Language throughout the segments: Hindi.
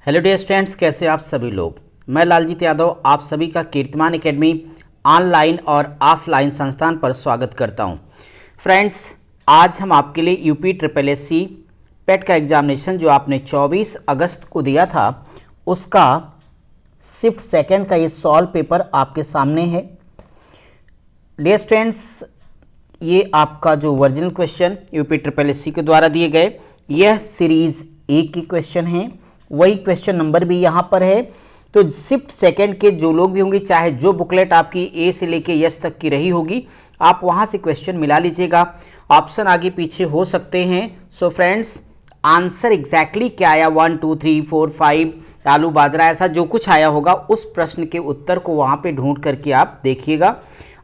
हेलो डियर स्टूडेंट्स, कैसे आप सभी लोग। मैं लालजीत यादव आप सभी का कीर्तिमान एकेडमी ऑनलाइन और ऑफलाइन संस्थान पर स्वागत करता हूं। फ्रेंड्स, आज हम आपके लिए यूपी ट्रिपल एससी पेट का एग्जामिनेशन जो आपने 24 अगस्त को दिया था उसका शिफ्ट सेकंड का ये सॉल्व पेपर आपके सामने है। डियर स्टूडेंट्स, ये आपका जो original question UP triple SC के द्वारा दिए गए यह सीरीज ए के क्वेश्चन हैं, वही क्वेश्चन नंबर भी यहाँ पर है। तो शिफ्ट सेकंड के जो लोग भी होंगे, चाहे जो बुकलेट आपकी ए से लेके यस तक की रही होगी, आप वहाँ से क्वेश्चन मिला लीजिएगा। ऑप्शन आगे पीछे हो सकते हैं। सो फ्रेंड्स, आंसर एग्जैक्टली क्या आया 1 2 3 4 5 आलू बाजरा ऐसा जो कुछ आया होगा उस प्रश्न के उत्तर को वहाँ पे ढूंढ करके आप देखिएगा।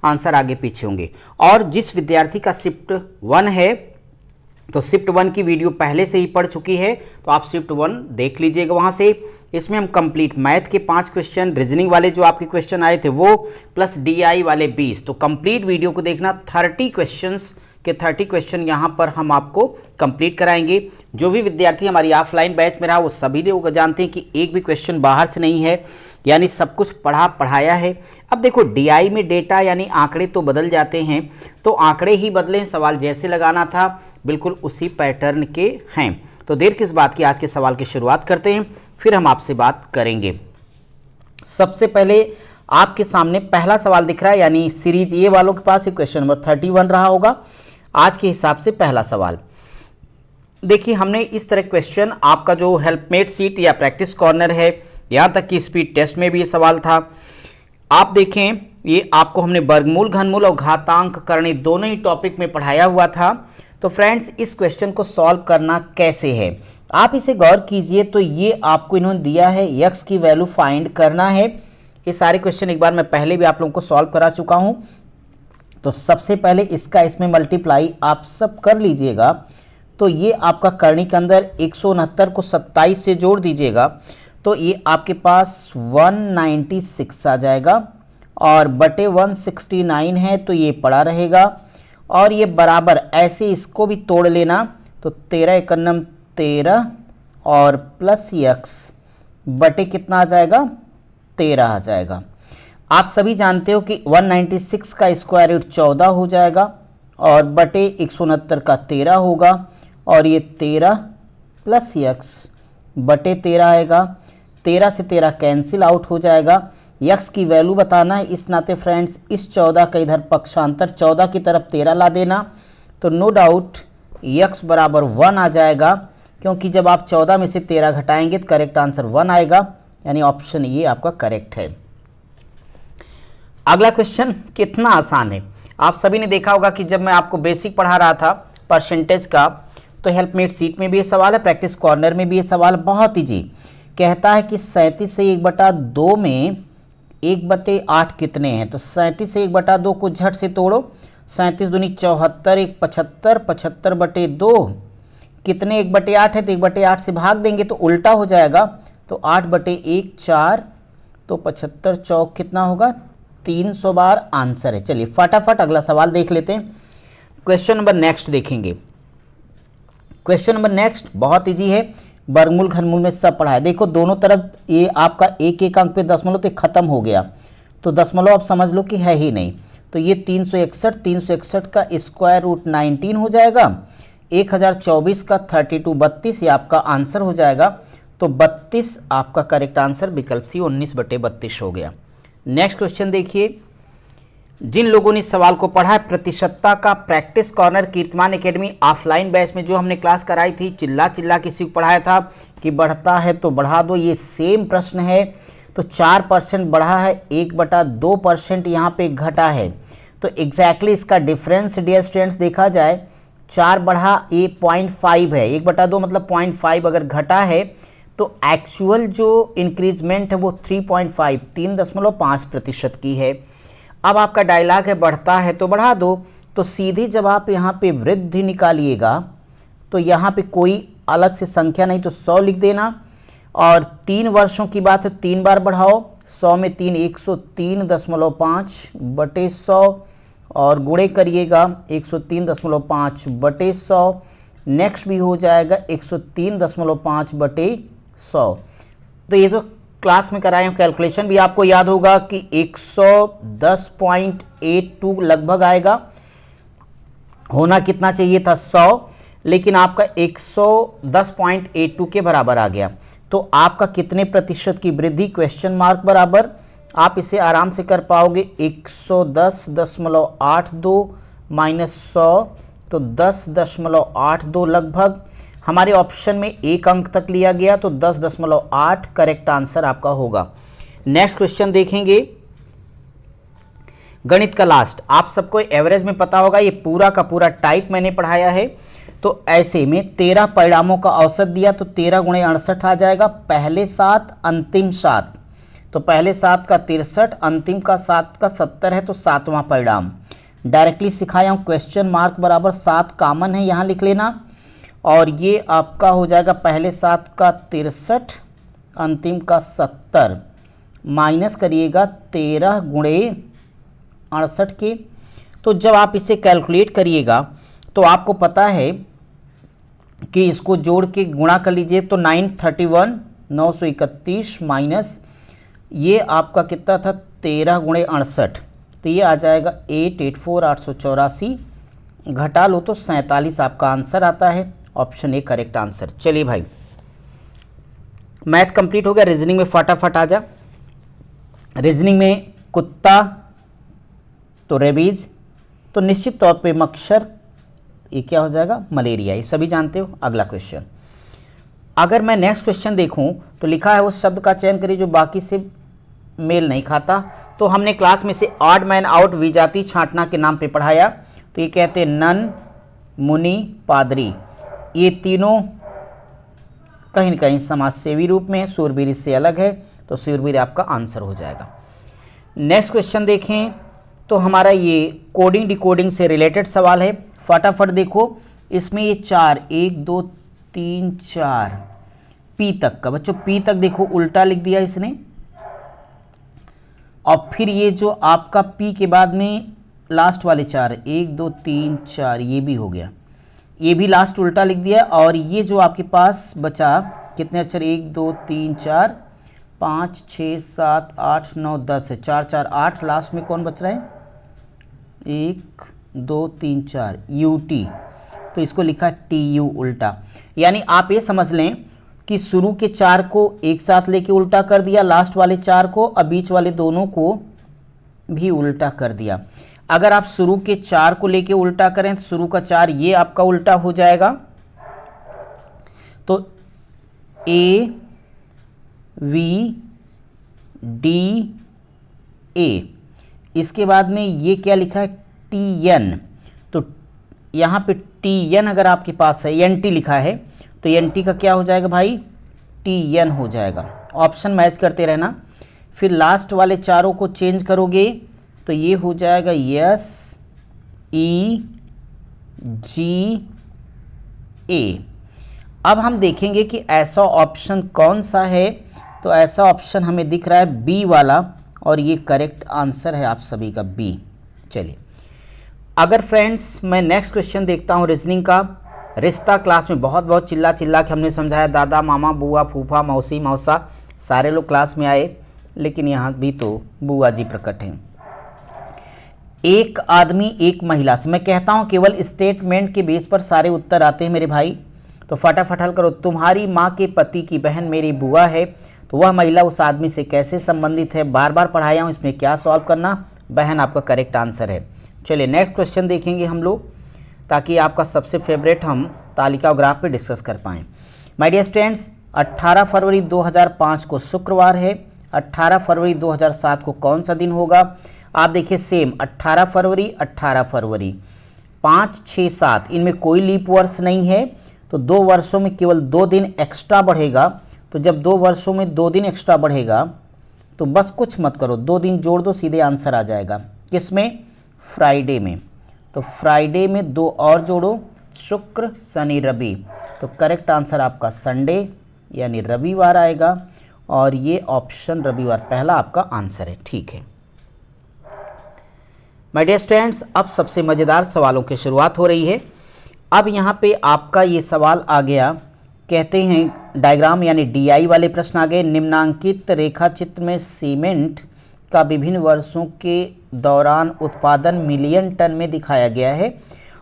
आंसर आगे पीछे होंगे। और जिस विद्यार्थी का शिफ्ट 1 है तो शिफ्ट 1 की वीडियो पहले से ही पढ़ चुकी है, तो आप शिफ्ट 1 देख लीजिएगा वहां से। इसमें हम कंप्लीट मैथ के 5 क्वेश्चन, रीजनिंग वाले जो आपके क्वेश्चन आए थे वो, प्लस डीआई वाले 20, तो कंप्लीट वीडियो को देखना। 30 क्वेश्चंस के 30 क्वेश्चन यहां पर हम आपको कंप्लीट कराएंगे। जो भी विद्यार्थी हमारी ऑफलाइन बैच में रहा वो सभी लोग जानते हैं कि एक भी क्वेश्चन बाहर से नहीं है, यानी सब कुछ पढ़ाया है। अब देखो, डीआई में डेटा यानी आंकड़े तो बदल जाते हैं, तो आंकड़े ही बदले, सवाल जैसे लगाना था बिल्कुल उसी पैटर्न के हैं। तो देर किस बात की, आज के सवाल की शुरुआत करते हैं, फिर हम आपसे बात करेंगे। सबसे पहले आपके सामने पहला सवाल दिख रहा है, यानी सीरीज ए वालों के पास क्वेश्चन नंबर 31 रहा होगा आज के हिसाब से पहला सवाल। देखिए, हमने इस तरह क्वेश्चन, आपका जो हेल्पमेट सीट या प्रैक्टिस कॉर्नर है, यहां तक कि स्पीड टेस्ट में भी ये सवाल था। आप देखें, ये आपको हमने वर्गमूल, घनमूल और घातांक करणी दोनों ही टॉपिक में पढ़ाया हुआ था। तो फ्रेंड्स, इस क्वेश्चन को सॉल्व करना कैसे है, आप इसे गौर कीजिए। तो ये आपको इन्होंने दिया है, x की वैल्यू फाइंड करना है। ये सारे क्वेश्चन एक बार मैं पहले भी आप लोगों को सॉल्व करा चुका हूं। तो सबसे पहले इसका इसमें मल्टीप्लाई आप सब कर लीजिएगा। तो ये आपका करणी के अंदर 169 को 27 से जोड़ दीजिएगा, तो ये आपके पास 196 आ जाएगा, और बटे 169 है तो ये पड़ा रहेगा, और ये बराबर ऐसे इसको भी तोड़ लेना। तो 13 एकन्नम 13 और प्लस x बटे कितना आ जाएगा, 13 आ जाएगा। आप सभी जानते हो कि 196 का स्क्वायर रूट 14 हो जाएगा, और बटे 169 का 13 होगा, और ये 13 प्लस x बटे 13 आएगा। 13 से 13 कैंसिल आउट हो जाएगा। x की वैल्यू बताना है, इस नाते फ्रेंड्स इस 14 का इधर पक्षांतर 14 की तरफ 13 ला देना। तो नो डाउट x बराबर 1 आ जाएगा, क्योंकि जब आप 14 में से 13 घटाएंगे तो करेक्ट आंसर 1 आएगा, यानी ऑप्शन ये आपका करेक्ट है। अगला क्वेश्चन कितना आसान है। आप सभी ने देखा होगा कि जब मैं आपको बेसिक पढ़ा रहा था परसेंटेज का, तो हेल्पमेट सीट में भी ये सवाल है, प्रैक्टिस कॉर्नर में भी ये सवाल बहुत इजी। कहता है कि 37 से 1/2 में 1/8 कितने हैं। तो 37 से 1/2 को झट से तोड़ो। 37 दूनी 74, 1 75, 75/2 कितने 1/8 है, तो 1/8 से भाग देंगे तो उल्टा हो जाएगा। तो 8/1 4, तो 75 चौक कितना होगा, 300 बार आंसर है। चलिए फटाफट अगला सवाल देख लेते हैं। क्वेश्चन नंबर नेक्स्ट देखेंगे। क्वेश्चन नंबर नेक्स्ट बहुत इजी है, वर्गमूल घनमूल में सब पढ़ा है। देखो दोनों तरफ ये आपका एक एक अंक पे दशमलव तो खत्म हो गया, तो दशमलव आप समझ लो कि है ही नहीं। तो ये 361 का स्क्वायर रूट 19 हो जाएगा। 1024 का 32 32 ये आपका आंसर हो जाएगा। तो 32 आपका करेक्ट आंसर, विकल्प सी 19/32 हो गया। नेक्स्ट क्वेश्चन देखिए। जिन लोगों ने इस सवाल को पढ़ा है, प्रतिशतता का प्रैक्टिस कॉर्नर कीर्तिमान एकेडमी ऑफलाइन बैच में जो हमने क्लास कराई थी, चिल्ला चिल्ला किसी को पढ़ाया था कि बढ़ता है तो बढ़ा दो, ये सेम प्रश्न है। तो 4% बढ़ा है, 1/2% यहाँ पे घटा है। तो एग्जैक्टली इसका डिफरेंस डियर स्टूडेंट्स देखा जाए, 4 बढ़ा, ये 0.5 है, 1/2 मतलब 0.5 अगर घटा है, तो एक्चुअल जो इंक्रीजमेंट है वो 3.5 3.5% की है। अब आपका डायलॉग है बढ़ता है तो बढ़ा दो, तो सीधी जब आप यहाँ पे वृद्धि निकालिएगा तो यहाँ पे कोई अलग से संख्या नहीं, तो 100 लिख देना। और 3 वर्षों की बात है, 3 बार बढ़ाओ, 100 में 3 103.5 बटे 100, और गुणे करिएगा 103.5 बटे 100। नेक्स्ट भी हो जाएगा 103.5 बटे 100। तो ये जो क्लास में कराए कैलकुलेशन भी आपको याद होगा कि 110.82 लगभग आएगा, होना कितना चाहिए था 100, लेकिन आपका 110.82 के बराबर आ गया। तो आपका कितने प्रतिशत की वृद्धि, क्वेश्चन मार्क बराबर, आप इसे आराम से कर पाओगे 110.82 माइनस 100, तो 10.82 लगभग। हमारे ऑप्शन में एक अंक तक लिया गया तो 10.8 करेक्ट आंसर आपका होगा। नेक्स्ट क्वेश्चन देखेंगे, गणित का लास्ट। आप सबको एवरेज में पता होगा, ये पूरा का पूरा टाइप मैंने पढ़ाया है। तो ऐसे में 13 परिणामों का औसत दिया तो 13 गुणे 68 आ जाएगा, पहले 7 अंतिम 7, तो पहले 7 का 63, अंतिम का 7 का 70 है, तो 7वां परिणाम। डायरेक्टली सिखाया हूं, क्वेश्चन मार्क बराबर 7 कॉमन है, यहां लिख लेना, और ये आपका हो जाएगा पहले 7 का 63, अंतिम का 70, माइनस करिएगा 13 गुणे 68 के। तो जब आप इसे कैलकुलेट करिएगा तो आपको पता है कि इसको जोड़ के गुणा कर लीजिए, तो 931 931 माइनस ये आपका कितना था 13 गुणे 68, तो ये आ जाएगा 884 884, घटा लो तो 47 आपका आंसर आता है। Option A correct answer. चलिए भाई, मैथ कंप्लीट हो गया। रीजनिंग में फटाफट आ जा। रीजनिंग में कुत्ता तो रेबीज, तो निश्चित तौर पे मच्छर, ये क्या हो जाएगा मलेरिया, ये सभी जानते हो। अगला क्वेश्चन, अगर मैं नेक्स्ट क्वेश्चन देखूं तो लिखा है उस शब्द का चयन करिए जो बाकी से मेल नहीं खाता। तो हमने क्लास में से ऑड मैन आउट विजाति छांटना के नाम पे पढ़ाया। तो ये कहते हैं नन, मुनि, पादरी, ये तीनों कहीं न कहीं समाजसेवी रूप में है, सूरबीर इससे अलग है, तो सूरबीर आपका आंसर हो जाएगा। नेक्स्ट क्वेश्चन देखें तो हमारा ये कोडिंग डिकोडिंग से रिलेटेड सवाल है। फटाफट देखो, इसमें ये 4 1 2 3 4 पी तक का, बच्चों पी तक देखो उल्टा लिख दिया इसने, और फिर ये जो आपका पी के बाद में लास्ट वाले 4 1 2 3 4 ये भी हो गया, ये भी लास्ट उल्टा लिख दिया। और ये जो आपके पास बचा कितने अक्षर 1 2 3 4 5 6 7 8 9 10 है, 4 4 8, लास्ट में कौन बच रहा है 1 2 3 4 यूटी, तो इसको लिखा टी यू उल्टा। यानी आप ये समझ लें कि शुरू के 4 को एक साथ लेके उल्टा कर दिया, लास्ट वाले 4 को और बीच वाले दोनों को भी उल्टा कर दिया। अगर आप शुरू के 4 को लेके उल्टा करें तो शुरू का 4 ये आपका उल्टा हो जाएगा, तो ए वी डी ए, इसके बाद में ये क्या लिखा है टी एन, तो यहाँ पे टी एन अगर आपके पास है, एन टी लिखा है, तो एन टी का क्या हो जाएगा भाई टी एन हो जाएगा। ऑप्शन मैच करते रहना। फिर लास्ट वाले चारों को चेंज करोगे तो ये हो जाएगा एस ई जी ए। अब हम देखेंगे कि ऐसा ऑप्शन कौन सा है, तो ऐसा ऑप्शन हमें दिख रहा है बी वाला, और ये करेक्ट आंसर है आप सभी का बी। चलिए, अगर फ्रेंड्स मैं नेक्स्ट क्वेश्चन देखता हूँ रीजनिंग का। रिश्ता क्लास में बहुत बहुत चिल्ला चिल्ला के हमने समझाया, दादा मामा बुआ फूफा मौसी मौसा सारे लोग क्लास में आए, लेकिन यहाँ भी तो बुआ जी प्रकट हैं। एक आदमी एक महिला से, मैं कहता हूँ केवल स्टेटमेंट के बेस पर सारे उत्तर आते हैं मेरे भाई, तो फटाफट हल करो। तुम्हारी माँ के पति की बहन मेरी बुआ है, तो वह महिला उस आदमी से कैसे संबंधित है, बार बार पढ़ाया हूँ, इसमें क्या सॉल्व करना, बहन आपका करेक्ट आंसर है। चलिए नेक्स्ट क्वेश्चन देखेंगे हम लोग, ताकि आपका सबसे फेवरेट हम तालिका और ग्राफ पे डिस्कस कर पाएँ। माय डियर स्टूडेंट्स, 18 फरवरी 2005 को शुक्रवार है, 18 फरवरी 2007 को कौन सा दिन होगा? आप देखिए सेम 18 फरवरी 5 6 7 इनमें कोई लीप वर्ष नहीं है, तो 2 वर्षों में केवल 2 दिन एक्स्ट्रा बढ़ेगा। तो जब 2 वर्षों में 2 दिन एक्स्ट्रा बढ़ेगा तो बस कुछ मत करो, 2 दिन जोड़ दो, सीधे आंसर आ जाएगा। किसमें? फ्राइडे में। तो फ्राइडे में 2 और जोड़ो, शुक्र शनि रवि, तो करेक्ट आंसर आपका संडे यानी रविवार आएगा, और ये ऑप्शन रविवार पहला आपका आंसर है। ठीक है माय डियर स्टूडेंट्स, अब सबसे मज़ेदार सवालों की शुरुआत हो रही है। अब यहाँ पे आपका ये सवाल आ गया कहते हैं डायग्राम यानी डीआई वाले प्रश्न आ गए। निम्नांकित रेखा चित्र में सीमेंट का विभिन्न वर्षों के दौरान उत्पादन मिलियन टन में दिखाया गया है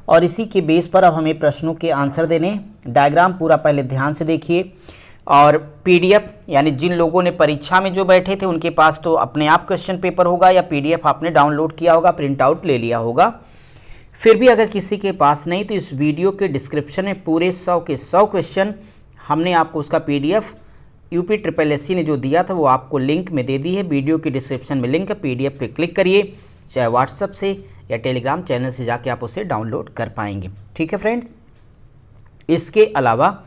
और इसी के बेस पर अब हमें प्रश्नों के आंसर देने। डायग्राम पूरा पहले ध्यान से देखिए और पीडीएफ यानी जिन लोगों ने परीक्षा में जो बैठे थे उनके पास तो अपने आप क्वेश्चन पेपर होगा या पीडीएफ आपने डाउनलोड किया होगा, प्रिंट आउट ले लिया होगा। फिर भी अगर किसी के पास नहीं तो इस वीडियो के डिस्क्रिप्शन में पूरे 100 के 100 क्वेश्चन हमने आपको उसका पीडीएफ यूपी ट्रिपल एससी ने जो दिया था वो आपको लिंक में दे दी है। वीडियो के डिस्क्रिप्शन में लिंक है, पीडीएफ पे क्लिक करिए, चाहे व्हाट्सएप से या टेलीग्राम चैनल से जाके आप उसे डाउनलोड कर पाएंगे। ठीक है फ्रेंड्स, इसके अलावा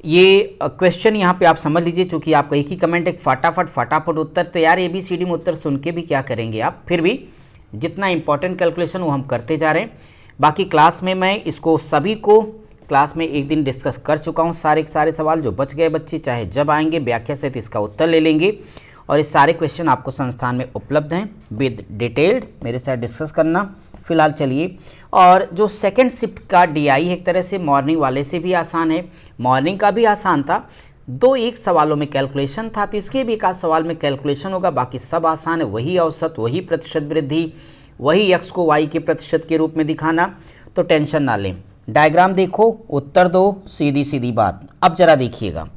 ये क्वेश्चन यहाँ पे आप समझ लीजिए, चूंकि आपका एक ही कमेंट है फटाफट उत्तर। तो यार ABCD में उत्तर सुन के भी क्या करेंगे आप, फिर भी जितना इंपॉर्टेंट कैलकुलेशन वो हम करते जा रहे हैं। बाकी क्लास में मैं इसको सभी को क्लास में एक दिन डिस्कस कर चुका हूँ। सारे के सारे सवाल जो बच गए बच्चे चाहे जब आएंगे व्याख्या सहित इसका उत्तर ले लेंगे और ये सारे क्वेश्चन आपको संस्थान में उपलब्ध हैं विद डिटेल्ड, मेरे साथ डिस्कस करना। फिलहाल चलिए, और जो सेकंड शिफ्ट का डीआई एक तरह से मॉर्निंग वाले से भी आसान है, मॉर्निंग का भी आसान था, 2-1 सवालों में कैलकुलेशन था, तो इसके भी एक आध सवाल में कैलकुलेशन होगा, बाकी सब आसान है। वही औसत, वही प्रतिशत वृद्धि, वही x को y के प्रतिशत के रूप में दिखाना, तो टेंशन ना लें। डायग्राम देखो, उत्तर दो, सीधी सीधी बात। अब जरा देखिएगा,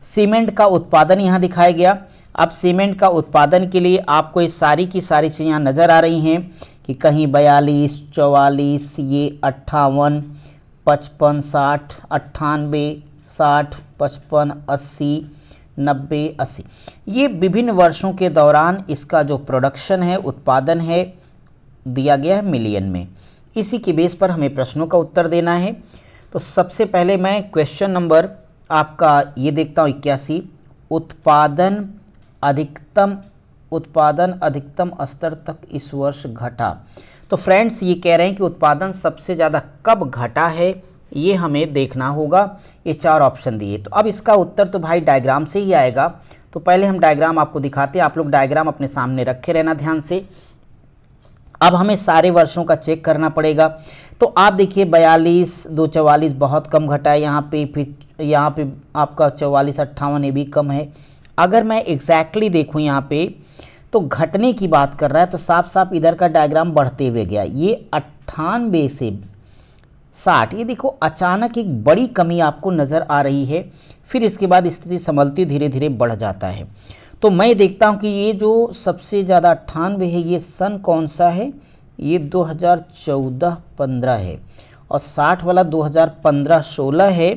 सीमेंट का उत्पादन यहाँ दिखाया गया। अब सीमेंट का उत्पादन के लिए आपको ये सारी की सारी चीज़ें यहाँ नज़र आ रही हैं कि कहीं 42, 44, ये 58, 55, 60, 98, 60, 55, 80, 90, 80, ये विभिन्न वर्षों के दौरान इसका जो प्रोडक्शन है, उत्पादन है, दिया गया है मिलियन में। इसी के बेस पर हमें प्रश्नों का उत्तर देना है। तो सबसे पहले मैं क्वेश्चन नंबर आपका ये देखता हूँ 81, उत्पादन अधिकतम स्तर तक इस वर्ष घटा। तो फ्रेंड्स ये कह रहे हैं कि उत्पादन सबसे ज़्यादा कब घटा है, ये हमें देखना होगा। ये 4 ऑप्शन दिए, तो अब इसका उत्तर तो भाई डायग्राम से ही आएगा। तो पहले हम डायग्राम आपको दिखाते हैं, आप लोग डायग्राम अपने सामने रखे रहना ध्यान से। अब हमें सारे वर्षों का चेक करना पड़ेगा। तो आप देखिए 42, 2, 44 बहुत कम घटा है यहाँ पे, फिर यहाँ पे आपका 44, 58 ये भी कम है। अगर मैं एग्जैक्टली देखूँ यहाँ पे तो घटने की बात कर रहा है, तो साफ साफ इधर का डायग्राम बढ़ते हुए गया। ये 98 से 60, ये देखो अचानक एक बड़ी कमी आपको नज़र आ रही है, फिर इसके बाद स्थिति संभलती धीरे धीरे बढ़ जाता है। तो मैं देखता हूं कि ये जो सबसे ज़्यादा 98 है, ये सन कौन सा है, ये 2014-15 है और 60 वाला 2015-16 है।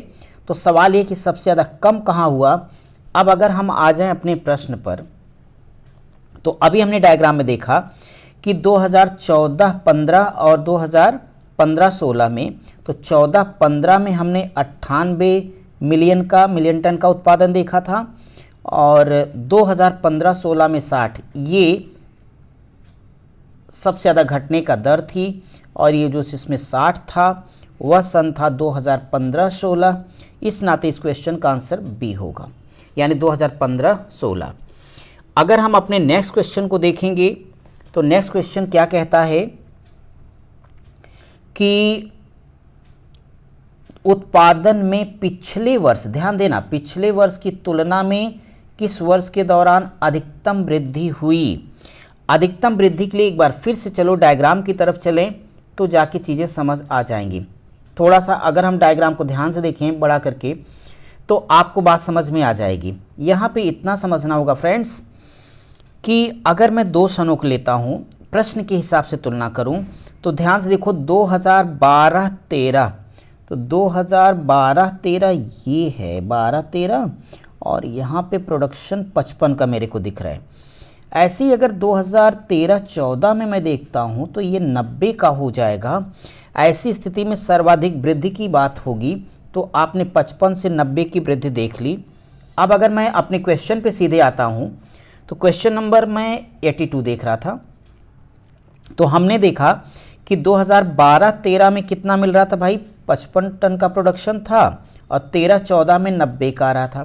तो सवाल ये कि सबसे ज़्यादा कम कहाँ हुआ। अब अगर हम आ जाएं अपने प्रश्न पर, तो अभी हमने डायग्राम में देखा कि 2014-15 और 2015-16 में, तो 14-15 में हमने 98 मिलियन टन का उत्पादन देखा था और 2015-16 में 60, ये सबसे ज़्यादा घटने का दर थी। और ये जो इसमें 60 था वह सन था 2015-16। इस नाते इस क्वेश्चन का आंसर बी होगा, यानी 2015-16। अगर हम अपने नेक्स्ट क्वेश्चन को देखेंगे तो नेक्स्ट क्वेश्चन क्या कहता है कि उत्पादन में पिछले वर्ष, ध्यान देना, पिछले वर्ष की तुलना में किस वर्ष के दौरान अधिकतम वृद्धि हुई। अधिकतम वृद्धि के लिए एक बार फिर से चलो डायग्राम की तरफ चलें तो जाके चीज़ें समझ आ जाएंगी। थोड़ा सा अगर हम डायग्राम को ध्यान से देखें बड़ा करके तो आपको बात समझ में आ जाएगी। यहाँ पे इतना समझना होगा फ्रेंड्स कि अगर मैं 2 सनों को लेता हूँ, प्रश्न के हिसाब से तुलना करूँ, तो ध्यान से देखो 2012-13, तो 2012-13 ये है 12-13 और यहाँ पे प्रोडक्शन 55 का मेरे को दिख रहा है। ऐसे ही अगर 2013-14 में मैं देखता हूँ तो ये 90 का हो जाएगा। ऐसी स्थिति में सर्वाधिक वृद्धि की बात होगी, तो आपने 55 से 90 की वृद्धि देख ली। अब अगर मैं अपने क्वेश्चन पे सीधे आता हूँ तो क्वेश्चन नंबर मैं 82 देख रहा था, तो हमने देखा कि 2012-13 में कितना मिल रहा था भाई, 55 टन का प्रोडक्शन था और 13-14 में 90 का आ रहा था।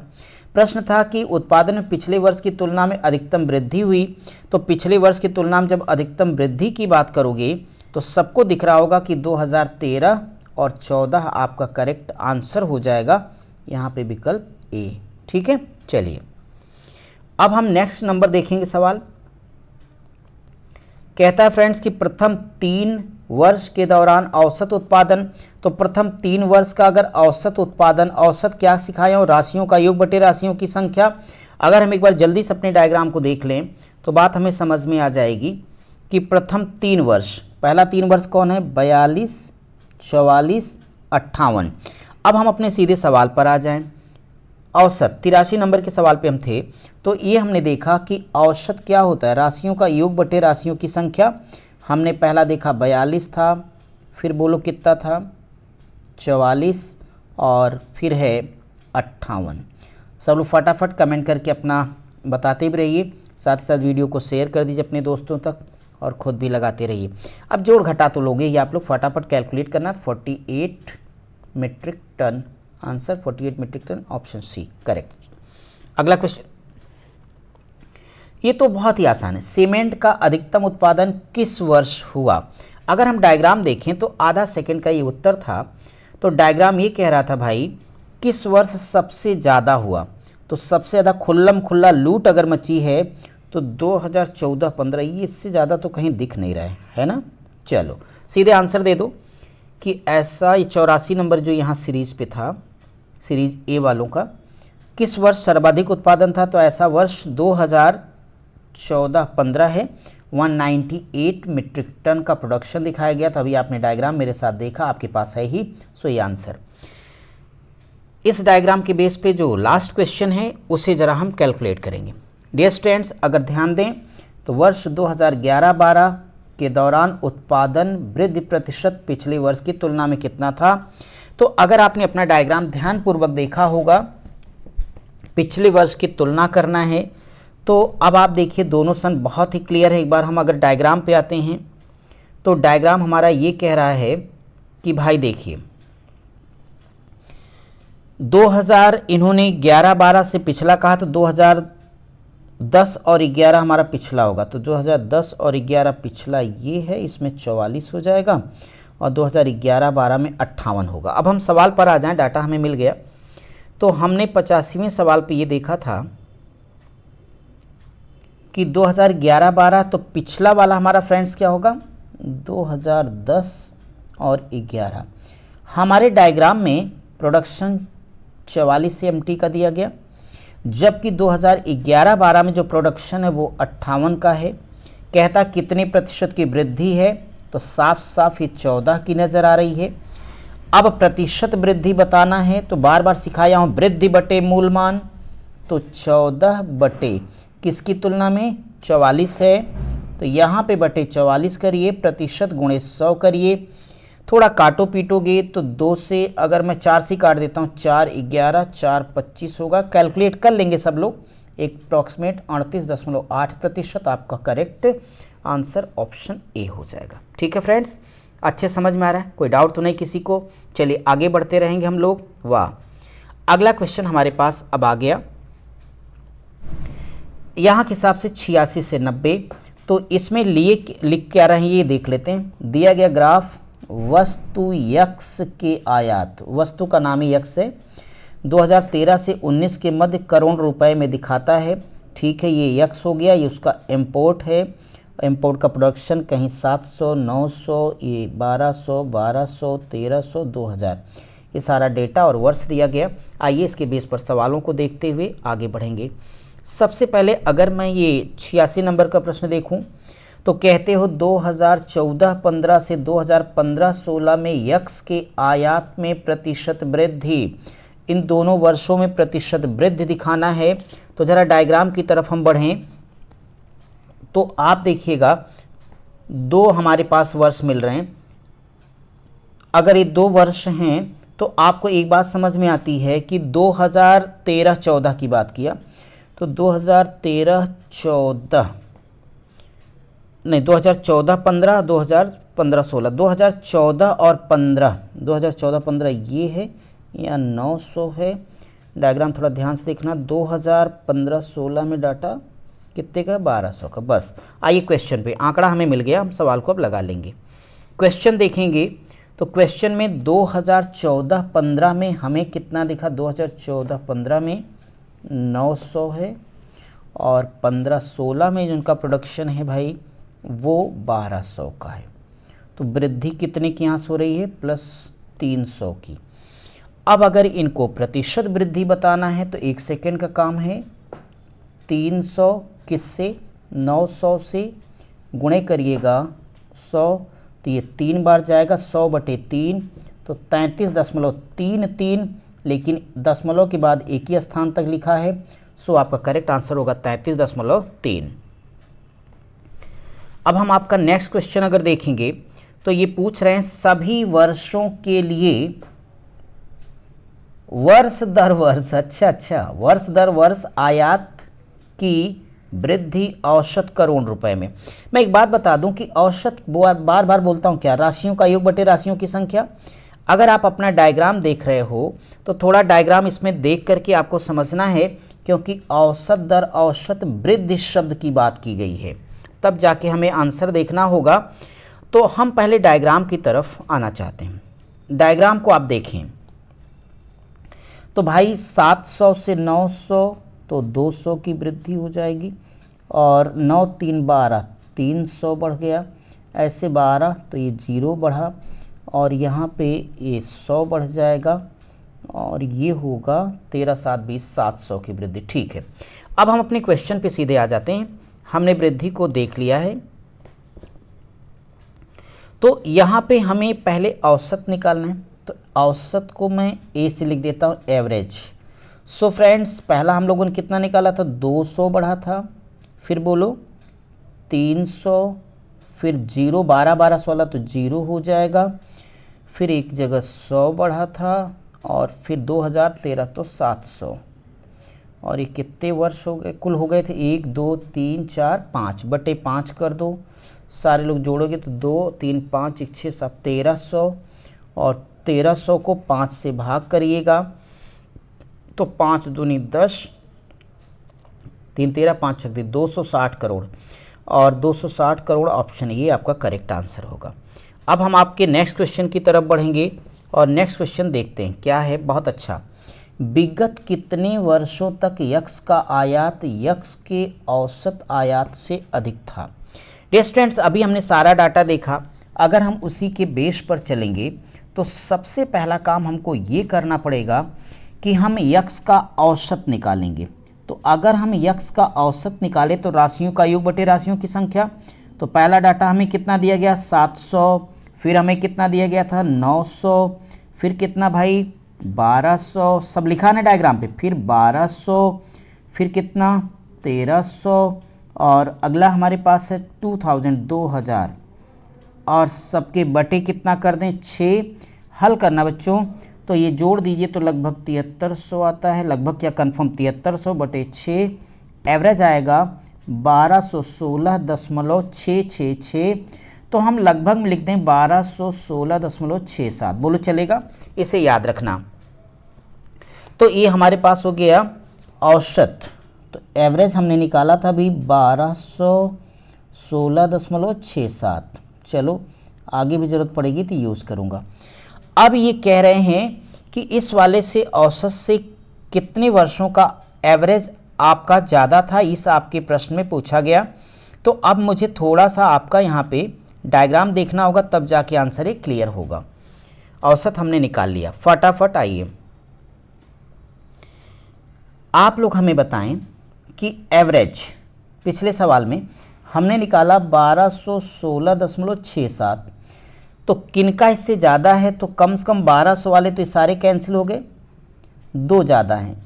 प्रश्न था कि उत्पादन में पिछले वर्ष की तुलना में अधिकतम वृद्धि हुई। तो पिछले वर्ष की तुलना में जब अधिकतम वृद्धि की बात करोगे तो सबको दिख रहा होगा कि 2013 और 14 आपका करेक्ट आंसर हो जाएगा यहाँ पे विकल्प ए। ठीक है, चलिए अब हम नेक्स्ट नंबर देखेंगे। सवाल कहता है फ्रेंड्स कि प्रथम 3 वर्ष के दौरान औसत उत्पादन, तो प्रथम 3 वर्ष का अगर औसत उत्पादन, औसत क्या सिखाया हूं, राशियों का योग बटे राशियों की संख्या। अगर हम एक बार जल्दी से अपने डायग्राम को देख लें तो बात हमें समझ में आ जाएगी कि प्रथम 3 वर्ष, पहला 3 वर्ष कौन है, 42, 44, 58। अब हम अपने सीधे सवाल पर आ जाएं। औसत 83 नंबर के सवाल पे हम थे, तो ये हमने देखा कि औसत क्या होता है, राशियों का योग बटे राशियों की संख्या। हमने पहला देखा 42 था, फिर बोलो कितना था, 44, और फिर है 58। सब लोग फटाफट कमेंट करके अपना बताते भी रहिए, साथ ही साथ वीडियो को शेयर कर दीजिए अपने दोस्तों तक और खुद भी लगाते रहिए। अब जोड़ घटा तो लोगे ये आप लोग, फटाफट कैलकुलेट करना। 48 metric ton, answer 48 metric ton, option C correct. अगला क्वेश्चन, ये तो बहुत ही आसान है। सीमेंट का अधिकतम उत्पादन किस वर्ष हुआ। अगर हम डायग्राम देखें तो आधा सेकंड का ये उत्तर था, तो डायग्राम ये कह रहा था भाई किस वर्ष सबसे ज़्यादा हुआ, तो सबसे ज़्यादा खुल्लम खुल्ला लूट अगर मची है तो 2014-15, ये इससे ज़्यादा तो कहीं दिख नहीं रहा है ना। चलो सीधे आंसर दे दो कि ऐसा, ये 84 नंबर जो यहाँ सीरीज पे था, सीरीज ए वालों का, किस वर्ष सर्वाधिक उत्पादन था, तो ऐसा वर्ष 2014-15 है। 198 मीट्रिक टन का प्रोडक्शन दिखाया गया था। अभी आपने डायग्राम मेरे साथ देखा, आपके पास है ही, सो ये आंसर। इस डायग्राम के बेस पे जो लास्ट क्वेश्चन है उसे जरा हम कैलकुलेट करेंगे। डियर स्टूडेंट्स, अगर ध्यान दें तो वर्ष 2011-12 के दौरान उत्पादन वृद्धि प्रतिशत पिछले वर्ष की तुलना में कितना था। तो अगर आपने अपना डायग्राम ध्यानपूर्वक देखा होगा, पिछले वर्ष की तुलना करना है, तो अब आप देखिए दोनों सन बहुत ही क्लियर है। एक बार हम अगर डायग्राम पे आते हैं तो डायग्राम हमारा ये कह रहा है कि भाई देखिए 2000 इन्होंने 11-12 से पिछला कहा, तो 2010 और 11 हमारा पिछला होगा, तो 2010 और 11 पिछला ये है, इसमें 44 हो जाएगा, और 2011-12 में 58 होगा। अब हम सवाल पर आ जाएं, डाटा हमें मिल गया। तो हमने 85वें सवाल पे ये देखा था कि 2011-12, तो पिछला वाला हमारा फ्रेंड्स क्या होगा, 2010 और 11। हमारे डायग्राम में प्रोडक्शन 44 एमटी का दिया गया, जबकि 2011-12 में जो प्रोडक्शन है वो 58 का है। कहता कितने प्रतिशत की वृद्धि है, तो साफ साफ ये 14 की नज़र आ रही है। अब प्रतिशत वृद्धि बताना है, तो बार बार सिखाया हूँ वृद्धि बटे मूल मान, तो 14 बटे किसकी तुलना में 44 है, तो यहाँ पे बटे 44 करिए, प्रतिशत गुणे 100 करिए। थोड़ा काटो पीटोगे तो 2 से, अगर मैं 4 से काट देता हूँ, 4 11 4 25 होगा, कैलकुलेट कर लेंगे सब लोग। एक अप्रॉक्सीमेट 38.8% आपका करेक्ट आंसर ऑप्शन ए हो जाएगा। ठीक है फ्रेंड्स, अच्छे समझ में आ रहा है, कोई डाउट तो नहीं किसी को। चलिए आगे बढ़ते रहेंगे हम लोग। वाह, अगला क्वेश्चन हमारे पास अब आ गया यहाँ के हिसाब से 86 से 90। तो इसमें लिख क्या रहे हैं ये देख लेते हैं। दिया गया ग्राफ वस्तु यक्स के आयात, वस्तु का नाम ही यक्स है, 2013 से 19 के मध्य करोड़ रुपए में दिखाता है। ठीक है, ये यक्स हो गया, ये उसका इंपोर्ट है, इंपोर्ट का प्रोडक्शन कहीं 700, 900, ये 1200, 1300, 2000, ये सारा डेटा और वर्ष दिया गया। आइए इसके बेस पर सवालों को देखते हुए आगे बढ़ेंगे। सबसे पहले अगर मैं ये 86 नंबर का प्रश्न देखूं तो कहते हो 2014-15 से 2015-16 में यक्स के आयात में प्रतिशत वृद्धि, इन दोनों वर्षों में प्रतिशत वृद्धि दिखाना है। तो जरा डायग्राम की तरफ हम बढ़ें तो आप देखिएगा 2 हमारे पास वर्ष मिल रहे हैं। अगर ये 2 वर्ष हैं तो आपको एक बात समझ में आती है कि 2013-14 की बात किया, तो 2013-14 नहीं, 2014-15, 2015-16, 2014 और 15, 2014-15 ये है, या 900 है। डायग्राम थोड़ा ध्यान से देखना। 2015-16 में डाटा कितने का, 1200 का। बस आइए क्वेश्चन पे, आंकड़ा हमें मिल गया, हम सवाल को अब लगा लेंगे। क्वेश्चन देखेंगे तो क्वेश्चन में 2014-15 में हमें कितना दिखा, 2014-15 में 900 है, और 15-16 में जिनका प्रोडक्शन है भाई वो 1200 का है। तो वृद्धि कितने की यहाँ से हो रही है, +300 की। अब अगर इनको प्रतिशत वृद्धि बताना है तो 1 सेकेंड का काम है। 300 किससे, 900 से गुणे करिएगा 100, तो ये 3 बार जाएगा, 100/3 तो 33.33, लेकिन दशमलव के बाद एक ही स्थान तक लिखा है, सो आपका करेक्ट आंसर होगा 33.3। अब हम आपका नेक्स्ट क्वेश्चन अगर देखेंगे तो ये पूछ रहे हैं सभी वर्षों के लिए वर्ष दर वर्ष, अच्छा, वर्ष दर वर्ष आयात की वृद्धि औसत करोड़ रुपए में। मैं एक बात बता दूं कि औसत बार बार बोलता हूं क्या, राशियों का योग बटे राशियों की संख्या। अगर आप अपना डायग्राम देख रहे हो तो थोड़ा डायग्राम इसमें देख करके आपको समझना है, क्योंकि औसत दर औसत वृद्धि शब्द की बात की गई है, तब जाके हमें आंसर देखना होगा। तो हम पहले डायग्राम की तरफ आना चाहते हैं। डायग्राम को आप देखें तो भाई 700 से 900 तो 200 की वृद्धि हो जाएगी, और 9 3 12 300 बढ़ गया, ऐसे 12 तो ये 0 बढ़ा, और यहाँ पे ये 100 बढ़ जाएगा, और ये होगा 13 7 20 700 की वृद्धि। ठीक है, अब हम अपने क्वेश्चन पे सीधे आ जाते हैं। हमने वृद्धि को देख लिया है, तो यहाँ पे हमें पहले औसत निकालना है। तो औसत को मैं ए से लिख देता हूँ, एवरेज। सो फ्रेंड्स, पहला हम लोगों ने कितना निकाला था, 200 बढ़ा था, फिर बोलो 300, फिर 0 12 12 16 तो 0 हो जाएगा, फिर एक जगह 100 बढ़ा था, और फिर 2013 तो 700। और ये कितने वर्ष हो गए, कुल हो गए थे 1 2 3 4 5/5 कर दो, सारे लोग जोड़ोगे तो 2 3 5 1 6 7 1300, और 1300 को 5 से भाग करिएगा तो 5 दूनी 10, 3 13 5 6 260 करोड़, और 260 करोड़ ऑप्शन ये आपका करेक्ट आंसर होगा। अब हम आपके नेक्स्ट क्वेश्चन की तरफ बढ़ेंगे, और नेक्स्ट क्वेश्चन देखते हैं क्या है। बहुत अच्छा, विगत कितने वर्षों तक यक्स का आयात यक्स के औसत आयात से अधिक था। डियर स्टूडेंट्स, अभी हमने सारा डाटा देखा, अगर हम उसी के बेस पर चलेंगे तो सबसे पहला काम हमको ये करना पड़ेगा कि हम यक्स का औसत निकालेंगे। तो अगर हम यक्स का औसत निकालें तो राशियों का योग बटे राशियों की संख्या। तो पहला डाटा हमें कितना दिया गया, 700, फिर हमें कितना दिया गया था, 900, फिर कितना भाई 1200, सब लिखा ना डायग्राम पे, फिर 1200, फिर कितना 1300, और अगला हमारे पास है 2000, और सबके बटे कितना कर दें, 6। हल करना बच्चों, तो ये जोड़ दीजिए तो लगभग 7300 आता है, लगभग क्या कंफर्म 7300/6, एवरेज आएगा 1216.666। तो हम लगभग में लिख दें 1216.67। बोलो चलेगा, इसे याद रखना। तो ये हमारे पास हो गया औसत। तो एवरेज हमने निकाला था भी 1216.67। चलो आगे भी ज़रूरत पड़ेगी तो यूज़ करूँगा। अब ये कह रहे हैं कि इस वाले से औसत से कितने वर्षों का एवरेज आपका ज़्यादा था, इस आपके प्रश्न में पूछा गया। तो अब मुझे थोड़ा सा आपका यहाँ पे डायग्राम देखना होगा, तब जाके आंसर ये क्लियर होगा। औसत हमने निकाल लिया, फटाफट आइए आप लोग हमें बताएं कि एवरेज पिछले सवाल में हमने निकाला 1216.67, तो किनका इससे ज़्यादा है, तो कम से कम 1200 वाले तो ये सारे कैंसिल हो गए, 2 ज़्यादा हैं,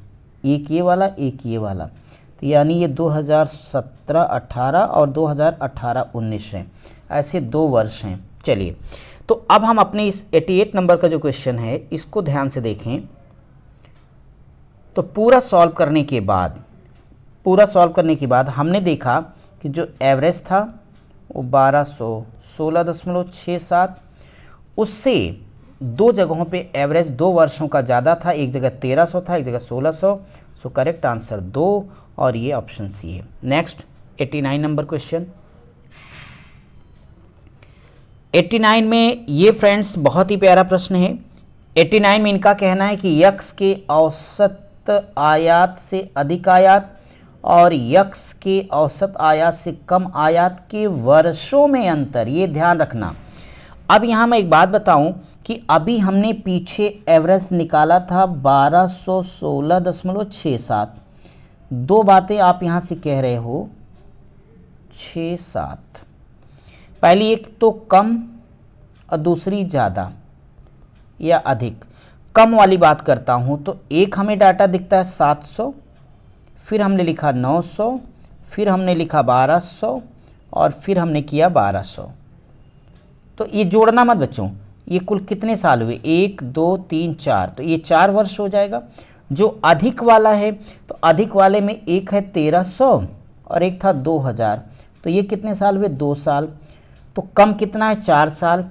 एक ये वाला एक ये वाला, तो यानी ये 2017-18 और 2018-19 हैं, ऐसे 2 वर्ष हैं। चलिए, तो अब हम अपने इस 88 नंबर का जो क्वेश्चन है इसको ध्यान से देखें। तो पूरा सॉल्व करने के बाद हमने देखा कि जो एवरेज था वो 1216.67, उससे 2 जगहों पे एवरेज 2 वर्षों का ज़्यादा था, एक जगह 1300 था, एक जगह 1600। सो करेक्ट आंसर 2, और ये ऑप्शन सी है। Next 89 number question. 89 में ये फ्रेंड्स बहुत ही प्यारा प्रश्न है। 89 में इनका कहना है कि यक्स के औसत आयात से अधिक आयात और यक्स के औसत आयात से कम आयात के वर्षों में अंतर, ये ध्यान रखना। अब यहाँ मैं एक बात बताऊं कि अभी हमने पीछे एवरेज निकाला था 1216.67। दो बातें आप यहाँ से कह रहे हो 6-7, पहली एक तो कम और दूसरी ज़्यादा या अधिक। कम वाली बात करता हूँ तो एक हमें डाटा दिखता है 700, फिर हमने लिखा 900, फिर हमने लिखा 1200 और फिर हमने किया 1200। तो ये जोड़ना मत बच्चों, ये कुल कितने साल हुए, 1 2 3 4, तो ये 4 वर्ष हो जाएगा। जो अधिक वाला है तो अधिक वाले में एक है 1300 और एक था 2000, तो ये कितने साल हुए, 2 साल। तो कम कितना है, 4 साल,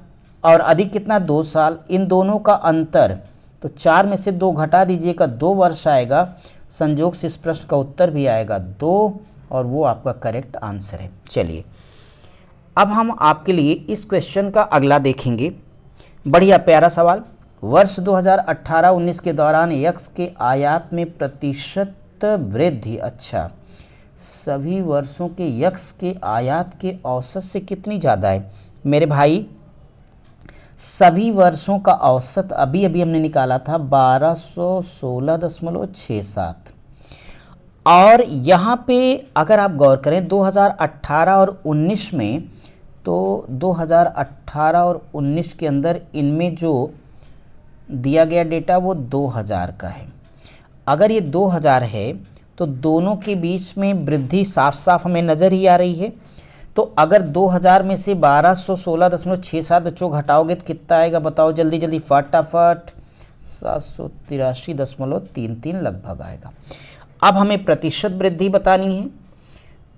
और अधिक कितना, 2 साल। इन दोनों का अंतर, तो 4 में से 2 घटा दीजिएगा, 2 वर्ष आएगा। संयोग से इस प्रश्न का उत्तर भी आएगा 2, और वो आपका करेक्ट आंसर है। चलिए अब हम आपके लिए इस क्वेश्चन का अगला देखेंगे। बढ़िया प्यारा सवाल। वर्ष 2018-19 के दौरान यक्स के आयात में प्रतिशत वृद्धि, अच्छा, सभी वर्षों के यक्स के आयात के औसत से कितनी ज़्यादा है मेरे भाई? सभी वर्षों का औसत अभी अभी हमने निकाला था 1216.67। और यहाँ पे अगर आप गौर करें 2018 और 19 में, तो 2018 और 19 के अंदर इनमें जो दिया गया डेटा वो 2000 का है। अगर ये 2000 है तो दोनों के बीच में वृद्धि साफ साफ हमें नज़र ही आ रही है। तो अगर 2000 में से 1216.67 बच्चों घटाओगे तो कितना आएगा, बताओ जल्दी जल्दी फटाफट, 783.33 लगभग आएगा। अब हमें प्रतिशत वृद्धि बतानी है,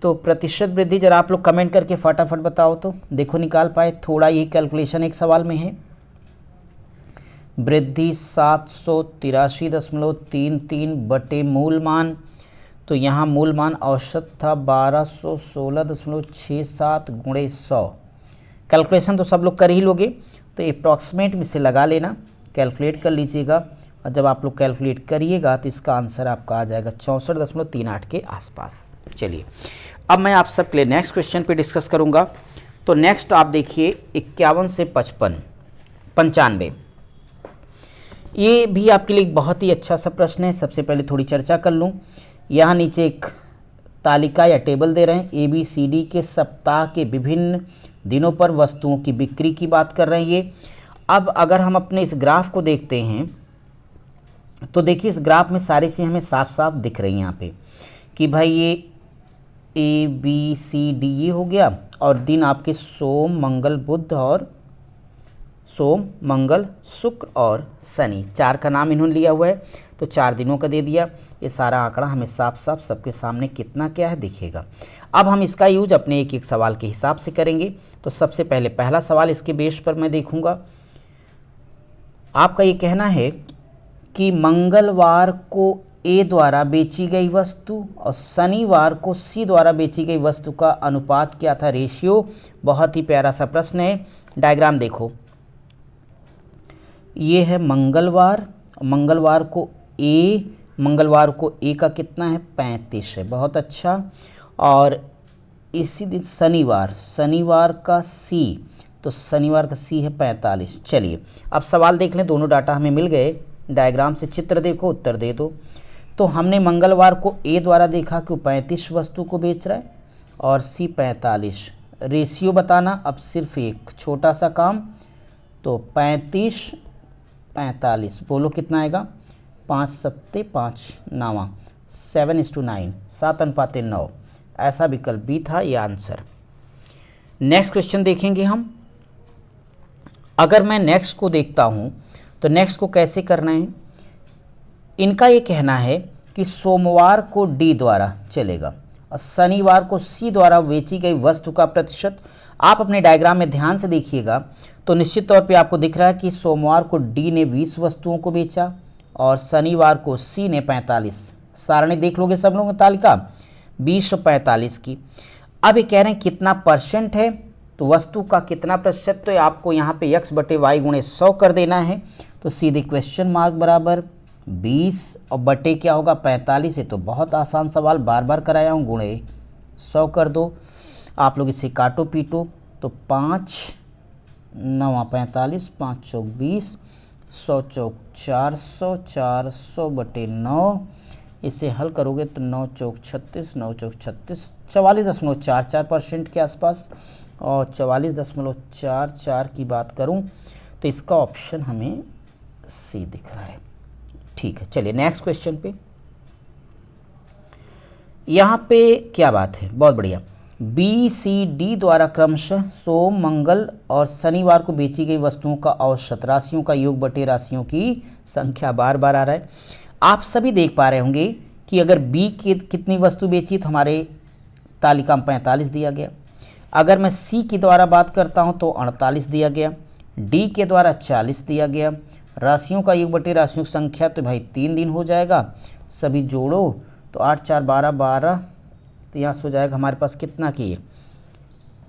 तो प्रतिशत वृद्धि जरा आप लोग कमेंट करके फटाफट बताओ तो देखो निकाल पाए। थोड़ा ये कैलकुलेशन एक सवाल में है। वृद्धि 783.33 बटे मूल मान, तो यहाँ मूल मान औसत था 1216.67 गुणे 100। कैलकुलेशन तो सब लोग कर ही लोगे, तो अप्रॉक्सीमेट में से लगा लेना, कैलकुलेट कर लीजिएगा, और जब आप लोग कैलकुलेट करिएगा तो इसका आंसर आपका आ जाएगा 64.38 के आसपास। चलिए अब मैं आप सबके लिए नेक्स्ट क्वेश्चन पे डिस्कस करूंगा। तो नेक्स्ट आप देखिए 51 से 55, 95। ये भी आपके लिए बहुत ही अच्छा सा प्रश्न है। सबसे पहले थोड़ी चर्चा कर लूँ। यहाँ नीचे एक तालिका या टेबल दे रहे हैं, ABCD के सप्ताह के विभिन्न दिनों पर वस्तुओं की बिक्री की बात कर रहे हैं ये। अब अगर हम अपने इस ग्राफ को देखते हैं तो देखिए इस ग्राफ में सारी चीज़ें हमें साफ साफ दिख रही हैं यहाँ पे कि भाई ये ABCD ये हो गया, और दिन आपके सोम मंगल बुध और सोम मंगल शुक्र और शनि, 4 का नाम इन्होंने लिया हुआ है, तो 4 दिनों का दे दिया। ये सारा आंकड़ा हमें साफ साफ सबके सामने कितना क्या है दिखेगा। अब हम इसका यूज अपने एक एक सवाल के हिसाब से करेंगे। तो सबसे पहले पहला सवाल इसके बेस पर मैं देखूंगा। आपका ये कहना है कि मंगलवार को A द्वारा बेची गई वस्तु और शनिवार को C द्वारा बेची गई वस्तु का अनुपात क्या था, रेशियो। बहुत ही प्यारा सा प्रश्न है। डायग्राम देखो, ये है मंगलवार, मंगलवार को A का कितना है, 35 है, बहुत अच्छा। और इसी दिन शनिवार का C, तो शनिवार का C है 45। चलिए अब सवाल देख लें, दोनों डाटा हमें मिल गए। डायग्राम से चित्र देखो, उत्तर दे दो। तो हमने मंगलवार को A द्वारा देखा कि 35 वस्तु को बेच रहा है और C 45। रेशियो बताना अब सिर्फ एक छोटा सा काम, तो 35-45, बोलो कितना आएगा, 5 सत्ते 5 9, 7:9, 7:9। ऐसा विकल्प बी था ये आंसर। नेक्स्ट क्वेश्चन देखेंगे हम। अगर मैं नेक्स्ट को देखता हूं तो नेक्स्ट को कैसे करना है। इनका ये कहना है कि सोमवार को D द्वारा चलेगा और शनिवार को C द्वारा बेची गई वस्तु का प्रतिशत। आप अपने डायग्राम में ध्यान से देखिएगा तो निश्चित तौर पे आपको दिख रहा है कि सोमवार को D ने 20 वस्तुओं को बेचा और शनिवार को C ने 45। सारणी देख लोगे सब लोग, तालिका 20 और 45 की। अब ये कह रहे हैं कितना परसेंट है, तो वस्तु का कितना प्रतिशत, तो आपको यहाँ पे x बटे वाई गुणे 100 कर देना है। तो सीधे क्वेश्चन मार्क बराबर 20 और बटे क्या होगा 45 है। तो बहुत आसान सवाल, बार बार कराया हूँ, गुणे 100 कर दो। आप लोग इसे काटो पीटो तो 5 9 45, 5 चौक 20, 100 चौक 400, 400 बटे 9, इसे हल करोगे तो 9 चौक 36, 9 चौक 36, 44.44% के आसपास। और 44.44 की बात करूं तो इसका ऑप्शन हमें सी दिख रहा है। ठीक है, चलिए नेक्स्ट क्वेश्चन पे। यहां पे क्या बात है, बहुत बढ़िया। बी सी डी द्वारा क्रमशः सोम, मंगल और शनिवार को बेची गई वस्तुओं का औसत राशियों का योग बटे राशियों की संख्या, बार बार आ रहा है। आप सभी देख पा रहे होंगे कि अगर बी की कितनी वस्तु बेची तो हमारे तालिका में 45 दिया गया। अगर मैं सी के द्वारा बात करता हूं तो 48 दिया गया, डी के द्वारा 40 दिया गया। राशियों का योग बटे राशियों की संख्या तो भाई 3 दिन हो जाएगा, सभी जोड़ो तो 8 4 12 12, तो यहाँ से हो जाएगा हमारे पास कितना की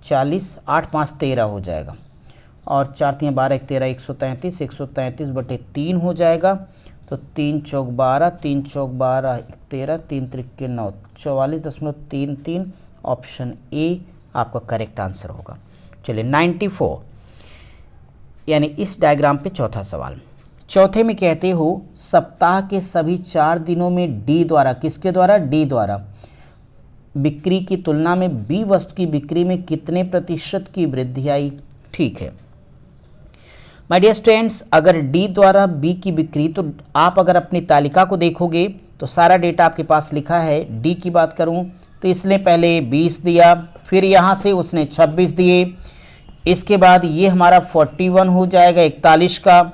40, 8 5 13 हो जाएगा, और 4 3 12 1 13, 133, 133 बटे 3 हो जाएगा। तो 3 चौक 12, 3 चौक 12 13, 3 त्रिक 9, 44.33, ऑप्शन ए आपका करेक्ट आंसर होगा। चलिए 94, यानी इस डायग्राम पे चौथा सवाल। चौथे में कहते हो सप्ताह के सभी 4 दिनों में डी द्वारा, किसके द्वारा, डी द्वारा बिक्री की तुलना में बी वस्तु की बिक्री में कितने प्रतिशत की वृद्धि आई। ठीक है माय डियर स्टूडेंट्स, अगर डी द्वारा बी की बिक्री, तो आप अगर अपनी तालिका को देखोगे तो सारा डेटा आपके पास लिखा है। डी की बात करूं तो इसने पहले 20 दिया, फिर यहां से उसने 26 दिए, इसके बाद ये हमारा 41 हो जाएगा 41 का,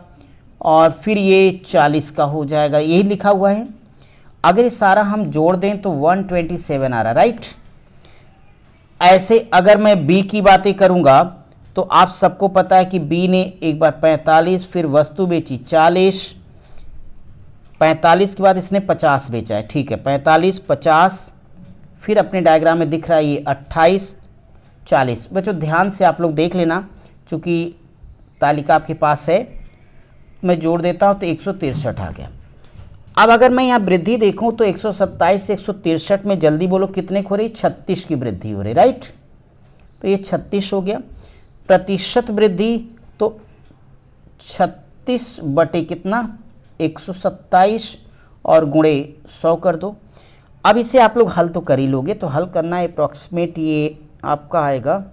और फिर ये 40 का हो जाएगा, यही लिखा हुआ है। अगर ये सारा हम जोड़ दें तो 127 आ रहा, राइट। ऐसे अगर मैं बी की बातें करूंगा तो आप सबको पता है कि बी ने एक बार 45, फिर वस्तु बेची 40, 45 के बाद इसने 50 बेचा है। ठीक है, 45 50, फिर अपने डायग्राम में दिख रहा है ये 28 40। बच्चों ध्यान से आप लोग देख लेना, चूंकि तालिका आपके पास है, मैं जोड़ देता हूं तो 163 आ गया। अब अगर मैं यहाँ वृद्धि देखूं तो 127 से 163 में जल्दी बोलो कितने हो रही, 36 की वृद्धि हो रही, राइट। तो ये 36 हो गया। प्रतिशत वृद्धि तो 36 बटे कितना 127 और गुणे 100 कर दो। अब इसे आप लोग हल तो कर ही लोगे, तो हल करना है अप्रॉक्सीमेट, ये आपका आएगा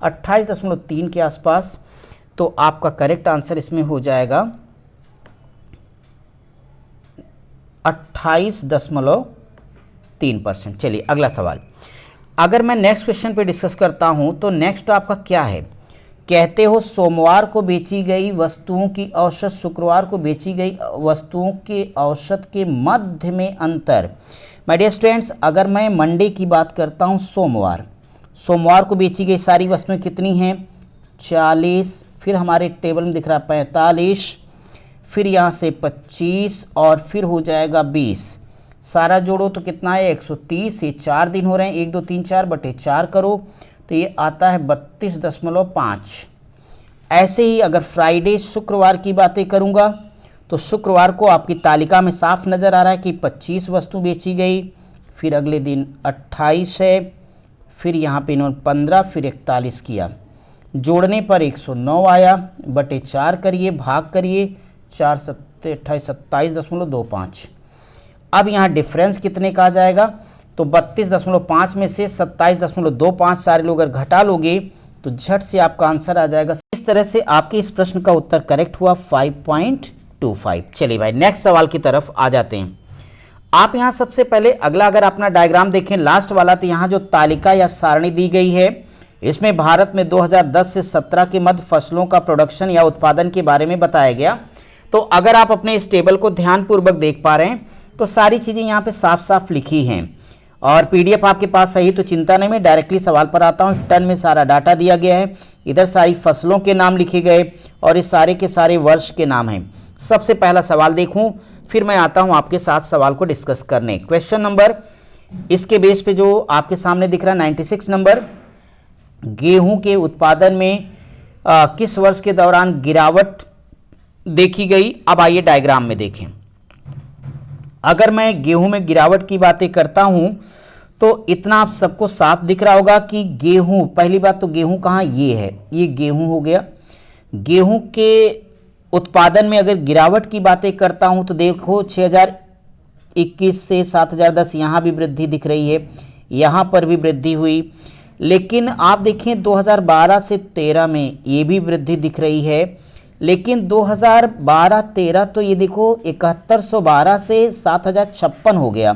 28.3 के आसपास। तो आपका करेक्ट आंसर इसमें हो जाएगा 28.3%। चलिए अगला सवाल। अगर मैं नेक्स्ट क्वेश्चन पे डिस्कस करता हूं तो नेक्स्ट आपका क्या है, कहते हो सोमवार को बेची गई वस्तुओं की औसत शुक्रवार को बेची गई वस्तुओं के औसत के मध्य में अंतर। माय डियर स्टूडेंट्स, अगर मैं मंडे की बात करता हूं, सोमवार को बेची गई सारी वस्तुएं कितनी हैं 40, फिर हमारे टेबल में दिख रहा है 45, फिर यहाँ से 25 और फिर हो जाएगा 20, सारा जोड़ो तो कितना है 130। ये 4 दिन हो रहे हैं, 1 2 3 4 बटे 4 करो तो ये आता है 32.5। ऐसे ही अगर फ्राइडे शुक्रवार की बातें करूंगा तो शुक्रवार को आपकी तालिका में साफ नजर आ रहा है कि 25 वस्तु बेची गई, फिर अगले दिन 28 है, फिर यहाँ पे इन्होंने 15, फिर 41 किया, जोड़ने पर 109 आया, बटे 4 करिए, भाग करिए, 4 7 28 27.25। अब यहाँ डिफरेंस कितने का आ जाएगा, तो 32.5 में से 27.25 सारे लोग अगर घटा लोगे तो झट से आपका आंसर आ जाएगा। इस तरह से आपके इस प्रश्न का उत्तर करेक्ट हुआ 5.25। चलिए भाई नेक्स्ट सवाल की तरफ आ जाते हैं। आप यहाँ सबसे पहले अगला अगर अपना डायग्राम देखें लास्ट वाला, तो यहाँ जो तालिका या सारणी दी गई है इसमें भारत में 2010 से 17 के मध्य फसलों का प्रोडक्शन या उत्पादन के बारे में बताया गया। तो अगर आप अपने इस टेबल को ध्यानपूर्वक देख पा रहे हैं तो सारी चीजें यहाँ पे साफ साफ लिखी हैं, और पीडीएफ आपके पास सही तो चिंता नहीं, मैं डायरेक्टली सवाल पर आता हूँ। टन में सारा डाटा दिया गया है, इधर सारी फसलों के नाम लिखे गए और इस सारे के सारे वर्ष के नाम हैं। सबसे पहला सवाल देखूं, फिर मैं आता हूं आपके साथ सवाल को डिस्कस करने। क्वेश्चन नंबर इसके बेस पे जो आपके सामने दिख रहा है 96 नंबर, गेहूं के उत्पादन में किस वर्ष के दौरान गिरावट देखी गई? अब आइए डायग्राम में देखें। अगर मैं गेहूं में गिरावट की बातें करता हूं तो इतना आप सबको साफ दिख रहा होगा कि गेहूं, पहली बात तो गेहूं कहां, ये है, ये गेहूं हो गया। गेहूं के उत्पादन में अगर गिरावट की बातें करता हूं तो देखो 6021 से 7010 यहां भी वृद्धि दिख रही है, यहां पर भी वृद्धि हुई। लेकिन आप देखें 2012 से 13 में ये भी वृद्धि दिख रही है, लेकिन 2012-13 तो ये देखो 7112 से 7056 हो गया,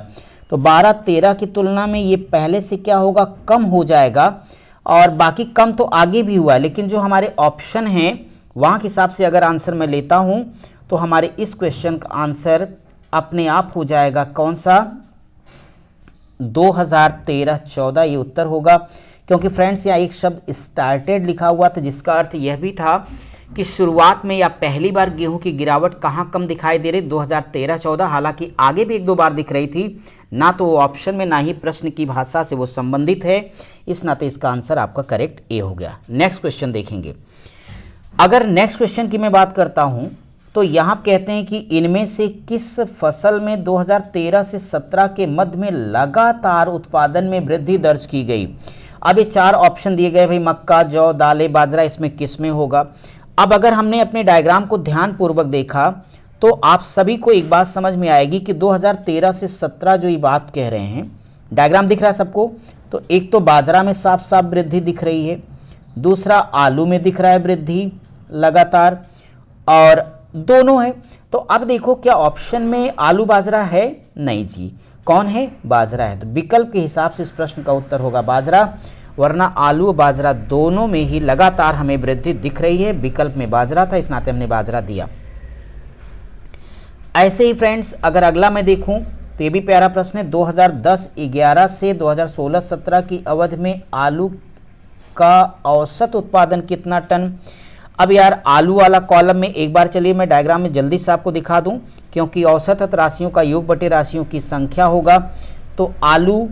तो 12-13 की तुलना में ये पहले से क्या होगा, कम हो जाएगा। और बाकी कम तो आगे भी हुआ है, लेकिन जो हमारे ऑप्शन हैं वहां के हिसाब से अगर आंसर मैं लेता हूं तो हमारे इस क्वेश्चन का आंसर अपने आप हो जाएगा कौन सा, 2013-14 ये उत्तर होगा। क्योंकि फ्रेंड्स यहाँ एक शब्द स्टार्टेड लिखा हुआ था, जिसका अर्थ यह भी था कि शुरुआत में या पहली बार गेहूं की गिरावट कहां कम दिखाई दे रही, 2013-14। हालांकि आगे भी एक दो बार दिख रही थी, ना तो वो ऑप्शन में ना ही प्रश्न की भाषा से वो संबंधित है, इस नाते इसका आंसर आपका करेक्ट ए हो गया। नेक्स्ट क्वेश्चन देखेंगे। अगर नेक्स्ट क्वेश्चन की मैं बात करता हूं तो यहां कहते हैं कि इनमें से किस फसल में 2013 से 17 के मध्य में लगातार उत्पादन में वृद्धि दर्ज की गई। अब ये चार ऑप्शन दिए गए भाई, मक्का, जौ, दालें, बाजरा, इसमें किस में होगा। अब अगर हमने अपने डायग्राम को ध्यानपूर्वक देखा तो आप सभी को एक बात समझ में आएगी कि 2013 से 17 जो ये बात कह रहे हैं, डायग्राम दिख रहा है सबको, तो एक तो बाजरा में साफ साफ वृद्धि दिख रही है, दूसरा आलू में दिख रहा है वृद्धि लगातार, और दोनों है। तो अब देखो क्या ऑप्शन में आलू बाजरा है? नहीं जी, कौन है? बाजरा है। तो विकल्प के हिसाब से इस प्रश्न का उत्तर होगा बाजरा, वरना आलू और बाजरा दोनों में ही लगातार हमें वृद्धि दिख रही है। विकल्प में बाजरा था, इस नाते हमने बाजरा दिया। ऐसे ही फ्रेंड्स अगर अगला मैं देखूं तो ये भी प्यारा प्रश्न है। 2010-11 से 2016-17 की अवधि में आलू का औसत उत्पादन कितना टन? अब यार आलू वाला कॉलम में एक बार चलिए मैं डायग्राम में जल्दी से आपको दिखा दूं, क्योंकि औसत राशियों का योग बटे राशियों की संख्या होगा। तो आलू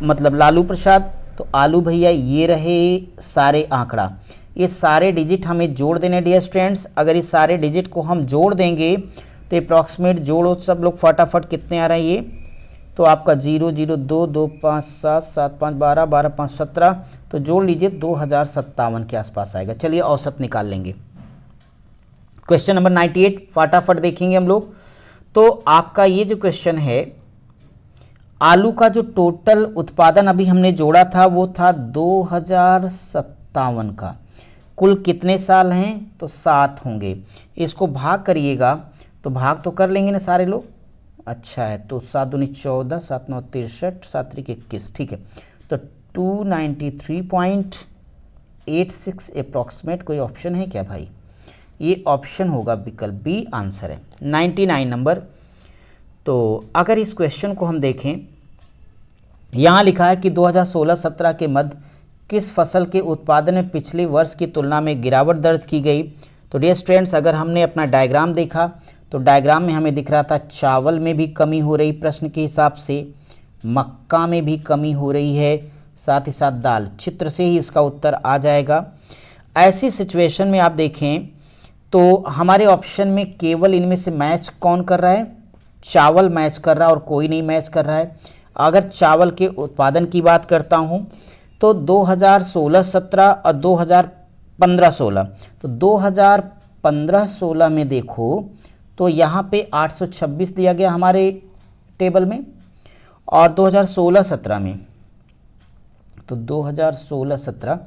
मतलब लालू प्रसाद, तो आलू भैया ये रहे सारे आंकड़ा, ये सारे डिजिट हमें जोड़ देने डियर स्टूडेंट्स। अगर इस सारे डिजिट को हम जोड़ देंगे तो अप्रॉक्सीमेट जोड़ो सब लोग फटाफट, कितने आ रहा है ये, तो आपका 0 0 2 2 5 7 7 5 12 12 5 17, तो जोड़ लीजिए 2057 के आसपास आएगा। चलिए औसत निकाल लेंगे। क्वेश्चन नंबर 98 फटाफट देखेंगे हम लोग। तो आपका ये जो क्वेश्चन है, आलू का जो टोटल उत्पादन अभी हमने जोड़ा था वो था 2057 का। कुल कितने साल हैं? तो 7 होंगे। इसको भाग करिएगा तो भाग तो कर लेंगे ना सारे लोग, अच्छा है। तो 7 दूनी 14, 7 9 63, 7 3 21, ठीक है। तो 293.86 अप्रॉक्सीमेट कोई ऑप्शन है क्या भाई? ये ऑप्शन होगा विकल्प बी, आंसर है 99 नंबर। तो अगर इस क्वेश्चन को हम देखें, यहां लिखा है कि 2016-17 के मध्य किस फसल के उत्पादन में पिछले वर्ष की तुलना में गिरावट दर्ज की गई। तो डियर स्टूडेंट्स अगर हमने अपना डायग्राम देखा तो डायग्राम में हमें दिख रहा था चावल में भी कमी हो रही प्रश्न के हिसाब से, मक्का में भी कमी हो रही है, साथ ही साथ दाल, चित्र से ही इसका उत्तर आ जाएगा। ऐसी सिचुएशन में आप देखें तो हमारे ऑप्शन में केवल इनमें से मैच कौन कर रहा है? चावल मैच कर रहा है और कोई नहीं मैच कर रहा है। अगर चावल के उत्पादन की बात करता हूं तो 2016-17 और 2015-16, तो 2015-16 में देखो तो यहाँ पे 826 दिया गया हमारे टेबल में, और 2016-17 में तो 2016-17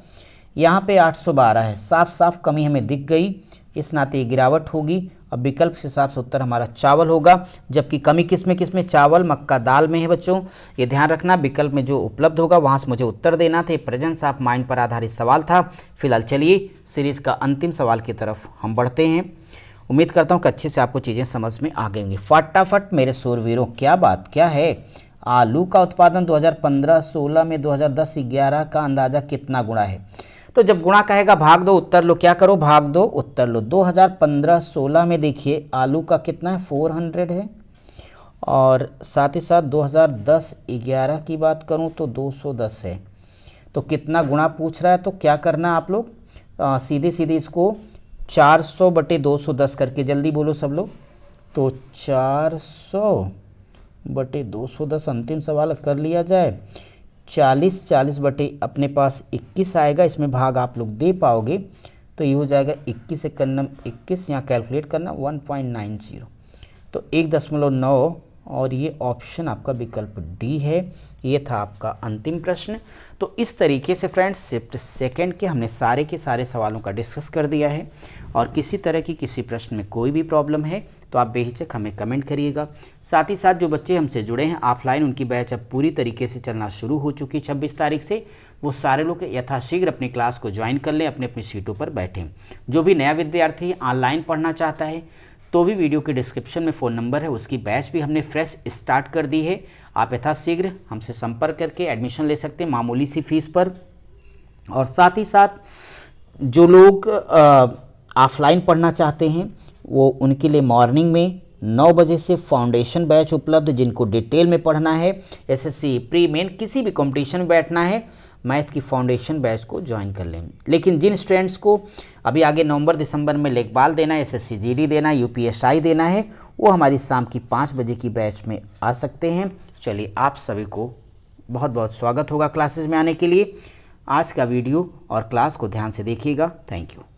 यहाँ पे 812 है। साफ साफ कमी हमें दिख गई, इस नाते ये गिरावट होगी। अब विकल्प के हिसाब से उत्तर हमारा चावल होगा, जबकि कमी किसमें चावल, मक्का, दाल में है बच्चों, ये ध्यान रखना। विकल्प में जो उपलब्ध होगा वहां से मुझे उत्तर देना था। प्रेजेंस ऑफ माइंड पर आधारित सवाल था। फिलहाल चलिए सीरीज का अंतिम सवाल की तरफ हम बढ़ते हैं। उम्मीद करता हूं कि अच्छे से आपको चीजें समझ में आ गई होंगी। फटाफट मेरे शूरवीरों, क्या बात क्या है? आलू का उत्पादन 2015-16 में 2010-11 का अंदाजा कितना गुणा है? तो जब गुणा कहेगा भाग दो उत्तर लो, क्या करो भाग दो उत्तर लो। 2015-16 में देखिए आलू का कितना है, 400 है, और साथ ही साथ 2010-11 की बात करूं तो 210 है। तो कितना गुणा पूछ रहा है, तो क्या करना आप लोग, सीधे सीधे इसको 400/210 करके जल्दी बोलो सब लोग। तो 400/210 अंतिम सवाल कर लिया जाए। 40 बटे अपने पास 21 आएगा, इसमें भाग आप लोग दे पाओगे तो ये हो जाएगा 21 से करना 21, यहाँ कैलकुलेट करना 1.90, तो 1.9, और ये ऑप्शन आपका विकल्प डी है। ये था आपका अंतिम प्रश्न। तो इस तरीके से फ्रेंड्स शिफ्ट सेकंड के हमने सारे के सारे सवालों का डिस्कस कर दिया है, और किसी तरह की किसी प्रश्न में कोई भी प्रॉब्लम है तो आप बेहिचक हमें कमेंट करिएगा। साथ ही साथ जो बच्चे हमसे जुड़े हैं ऑफलाइन, उनकी बैच अब पूरी तरीके से चलना शुरू हो चुकी 26 तारीख से, वो सारे लोग यथाशीघ्र अपनी क्लास को ज्वाइन कर लें, अपनी अपनी सीटों पर बैठें। जो भी नया विद्यार्थी ऑनलाइन पढ़ना चाहता है तो भी वीडियो के डिस्क्रिप्शन में फ़ोन नंबर है, उसकी बैच भी हमने फ्रेश स्टार्ट कर दी है। आप यथाशीघ्र हमसे संपर्क करके एडमिशन ले सकते हैं मामूली सी फीस पर। और साथ ही साथ जो लोग ऑफलाइन पढ़ना चाहते हैं वो उनके लिए मॉर्निंग में 9 बजे से फाउंडेशन बैच उपलब्ध, जिनको डिटेल में पढ़ना है, एसएससी प्री मेन किसी भी कंपटीशन में बैठना है, मैथ की फाउंडेशन बैच को ज्वाइन कर लें। लेकिन जिन स्टूडेंट्स को अभी आगे नवंबर दिसंबर में लेखपाल देना है, एसएससी जीडी देना है, यूपीएसआई देना है, वो हमारी शाम की 5 बजे की बैच में आ सकते हैं। चलिए आप सभी को बहुत बहुत स्वागत होगा क्लासेस में आने के लिए। आज का वीडियो और क्लास को ध्यान से देखिएगा। Thank you.